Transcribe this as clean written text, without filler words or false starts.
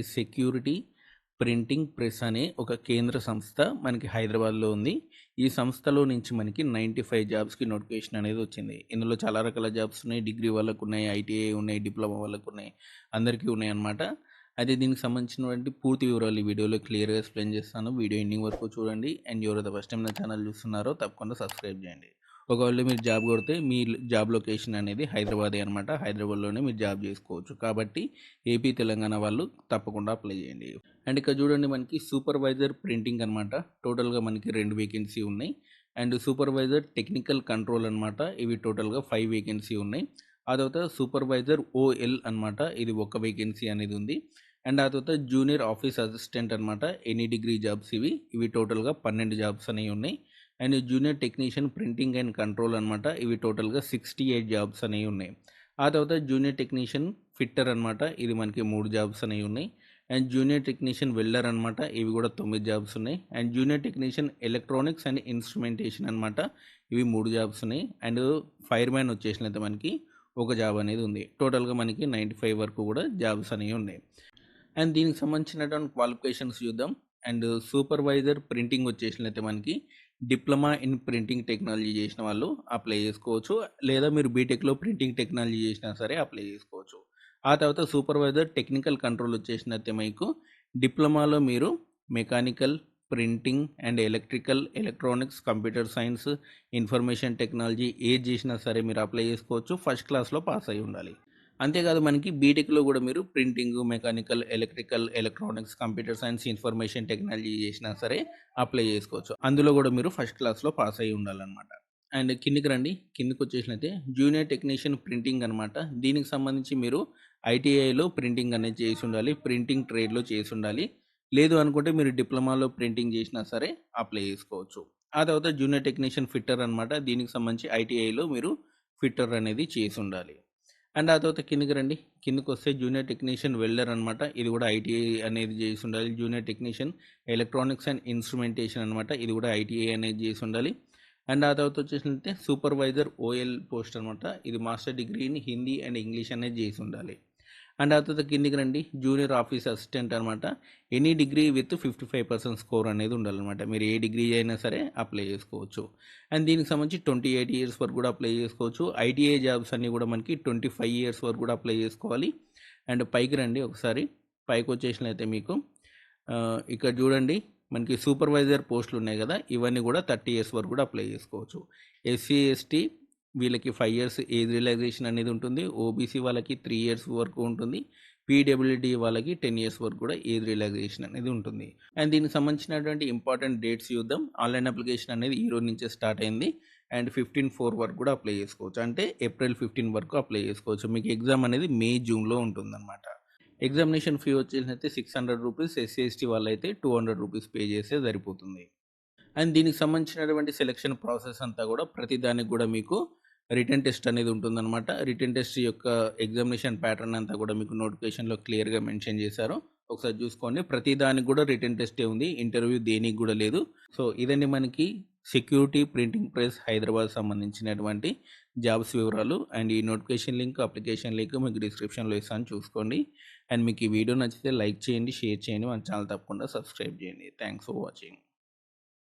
ఈ security printing press అనే ఒక కేంద్ర సంస్థ మనకి హైదరాబాద్లో ఉంది. ఈ సంస్థలో నుంచి మనకి 95 జాబ్స్కి నోటిఫికేషన్ అనేది వచ్చింది. ఇందులో చాలా రకాల జాబ్స్ ఉన్నాయి. డిగ్రీ వాళ్ళకు ఉన్నాయి, ఐటీఐ ఉన్నాయి, డిప్లొమా వాళ్ళకు ఉన్నాయి, అందరికీ ఉన్నాయి అన్నమాట. అయితే దీనికి సంబంధించినటువంటి పూర్తి వివరాలు ఈ వీడియోలో క్లియర్గా ఎక్స్ప్లెయిన్ చేస్తాను. వీడియో ఎండింగ్ వరకు చూడండి. అండ్ ఎవరైతే ఫస్ట్ టైం నా ఛానల్ చూస్తున్నారో తప్పకుండా సబ్స్క్రైబ్ చేయండి. ఒకవేళ మీరు జాబ్ కొడితే మీ జాబ్ లొకేషన్ అనేది హైదరాబాదే అనమాట. హైదరాబాద్లోనే మీరు జాబ్ చేసుకోవచ్చు. కాబట్టి ఏపీ తెలంగాణ వాళ్ళు తప్పకుండా అప్లై చేయండి. అండ్ ఇక్కడ చూడండి, మనకి సూపర్వైజర్ ప్రింటింగ్ అనమాట. టోటల్గా మనకి 2 వేకెన్సీ ఉన్నాయి. అండ్ సూపర్వైజర్ టెక్నికల్ కంట్రోల్ అనమాట. ఇవి టోటల్గా 5 వేకెన్సీ ఉన్నాయి. ఆ తర్వాత సూపర్వైజర్ ఓఎల్ అనమాట. ఇది ఒక వేకెన్సీ అనేది ఉంది. అండ్ ఆ తర్వాత జూనియర్ ఆఫీస్ అసిస్టెంట్ అనమాట. ఎనీ డిగ్రీ జాబ్స్ ఇవి టోటల్గా 12 జాబ్స్ అనేవి ఉన్నాయి. And junior technician printing and control అనమాట. ఇవి టోటల్గా 68 జాబ్స్ అనేవి ఉన్నాయి. ఆ తర్వాత జూనియర్ టెక్నీషియన్ ఫిట్టర్ అనమాట. ఇది మనకి 3 జాబ్స్ అనేవి ఉన్నాయి. అండ్ జూనియర్ టెక్నీషియన్ వెల్డర్ అనమాట. ఇవి కూడా 9 జాబ్స్ ఉన్నాయి. And junior technician electronics and instrumentation అనమాట. ఇవి 3 జాబ్స్ ఉన్నాయి. అండ్ ఫైర్ మ్యాన్ వచ్చేసినైతే మనకి ఒక జాబ్ అనేది ఉంది. టోటల్గా మనకి 95 వరకు కూడా జాబ్స్ అనేవి ఉన్నాయి. అండ్ దీనికి సంబంధించినటువంటి క్వాలిఫికేషన్స్ చూద్దాం. అండ్ సూపర్వైజర్ ప్రింటింగ్ వచ్చేసినైతే మనకి డిప్లొమా ఇన్ ప్రింటింగ్ టెక్నాలజీ చేసిన వాళ్ళు అప్లై చేసుకోవచ్చు. లేదా మీరు బీటెక్లో ప్రింటింగ్ టెక్నాలజీ చేసినా సరే అప్లై చేసుకోవచ్చు. ఆ తర్వాత సూపర్వైజర్ టెక్నికల్ కంట్రోల్ వచ్చేసినైతే మీకు డిప్లొమాలో మీరు mechanical, printing and electrical, electronics, computer science, information technology ఏది చేసినా సరే మీరు అప్లై చేసుకోవచ్చు. ఫస్ట్ క్లాస్లో పాస్ అయి ఉండాలి. అంతేకాదు, మనకి బీటెక్లో కూడా మీరు printing, mechanical, electrical, electronics, computer science, information technology చేసినా సరే అప్లై చేసుకోవచ్చు. అందులో కూడా మీరు ఫస్ట్ క్లాస్లో పాస్ అయి ఉండాలన్నమాట. అండ్ కిందికి రండి. కిందికి వచ్చేసినైతే జూనియర్ టెక్నీషియన్ ప్రింటింగ్ అనమాట. దీనికి సంబంధించి మీరు ఐటీఐలో ప్రింటింగ్ అనేది చేసి ఉండాలి. ప్రింటింగ్ ట్రేడ్లో చేసి ఉండాలి. లేదు అనుకుంటే మీరు డిప్లొమాలో ప్రింటింగ్ చేసినా సరే అప్లై చేసుకోవచ్చు. ఆ తర్వాత జూనియర్ టెక్నీషియన్ ఫిట్టర్ అనమాట. దీనికి సంబంధించి ఐటీఐలో మీరు ఫిట్టర్ అనేది చేసి ఉండాలి. అండ్ ఆ తర్వాత కిందకి రండి. కిందకి వస్తే జూనియర్ టెక్నీషియన్ వెల్డర్ అనమాట. ఇది కూడా ఐటీఐ అనేది చేసి ఉండాలి. Junior technician electronics and instrumentation అనమాట. ఇది కూడా ఐటీఐ అనేది చేసి ఉండాలి. అండ్ ఆ తర్వాత వచ్చేసినట్టే సూపర్వైజర్ ఓఎల్ పోస్ట్ అనమాట. ఇది master degree in Hindi and English అనేది చేసి ఉండాలి. అండ్ ఆ తర్వాత కిందికి రండి. జూనియర్ ఆఫీస్ అసిస్టెంట్ అనమాట. ఎనీ డిగ్రీ విత్ 55% స్కోర్ అనేది ఉండాలన్నమాట. మీరు ఏ డిగ్రీ అయినా సరే అప్లై చేసుకోవచ్చు. అండ్ దీనికి సంబంధించి 28 ఇయర్స్ వరకు కూడా అప్లై చేసుకోవచ్చు. ఐటీఐ జాబ్స్ అన్నీ కూడా మనకి 25 ఇయర్స్ వరకు కూడా అప్లై చేసుకోవాలి. అండ్ పైకి రండి ఒకసారి. పైకి వచ్చేసినైతే మీకు ఇక్కడ చూడండి, మనకి సూపర్వైజర్ పోస్టులు ఉన్నాయి కదా, ఇవన్నీ కూడా 30 ఇయర్స్ వరకు కూడా అప్లై చేసుకోవచ్చు. ఎస్సీ, ఎస్టీ వీళ్ళకి 5 ఇయర్స్ ఏజ్ రిలాక్సేషన్ అనేది ఉంటుంది. ఓబీసీ వాళ్ళకి 3 ఇయర్స్ వరకు ఉంటుంది. పీడబ్ల్యూడీ వాళ్ళకి 10 ఇయర్స్ వరకు కూడా ఏజ్ రిలాక్సేషన్ అనేది ఉంటుంది. అండ్ దీనికి సంబంధించినటువంటి ఇంపార్టెంట్ డేట్స్ చూద్దాం. ఆన్లైన్ అప్లికేషన్ అనేది ఈ రోజు నుంచే స్టార్ట్ అయింది. అండ్ 15/4 వరకు కూడా అప్లై చేసుకోవచ్చు. అంటే ఏప్రిల్ 15 వరకు అప్లై చేసుకోవచ్చు. మీకు ఎగ్జామ్ అనేది మే, జూన్లో ఉంటుందన్నమాట. ఎగ్జామినేషన్ ఫీ వచ్చేసి 600 రూపీస్. ఎస్సీ, ఎస్టీ వాళ్ళైతే 200 రూపీస్ పే చేస్తే సరిపోతుంది. అండ్ దీనికి సంబంధించినటువంటి సెలక్షన్ ప్రాసెస్ అంతా కూడా ప్రతి దానికి కూడా మీకు రిటన్ టెస్ట్ అనేది ఉంటుందన్నమాట. రిటన్ టెస్ట్ యొక్క ఎగ్జామినేషన్ ప్యాటర్న్ అంతా కూడా మీకు నోటిఫికేషన్లో క్లియర్గా మెన్షన్ చేశారు. ఒకసారి చూసుకోండి. ప్రతి దానికి కూడా రిటన్ టెస్టే ఉంది. ఇంటర్వ్యూ దేనికి కూడా లేదు. సో ఇదండి మనకి సెక్యూరిటీ ప్రింటింగ్ ప్రెస్ హైదరాబాద్ సంబంధించినటువంటి జాబ్స్ వివరాలు. అండ్ ఈ నోటిఫికేషన్ లింక్, అప్లికేషన్ లింక్ మీకు డిస్క్రిప్షన్లో ఇస్తాను, చూసుకోండి. అండ్ మీకు ఈ వీడియో నచ్చితే లైక్ చేయండి, షేర్ చేయండి, మన ఛానల్ తప్పకుండా సబ్స్క్రైబ్ చేయండి. Thanks for watching.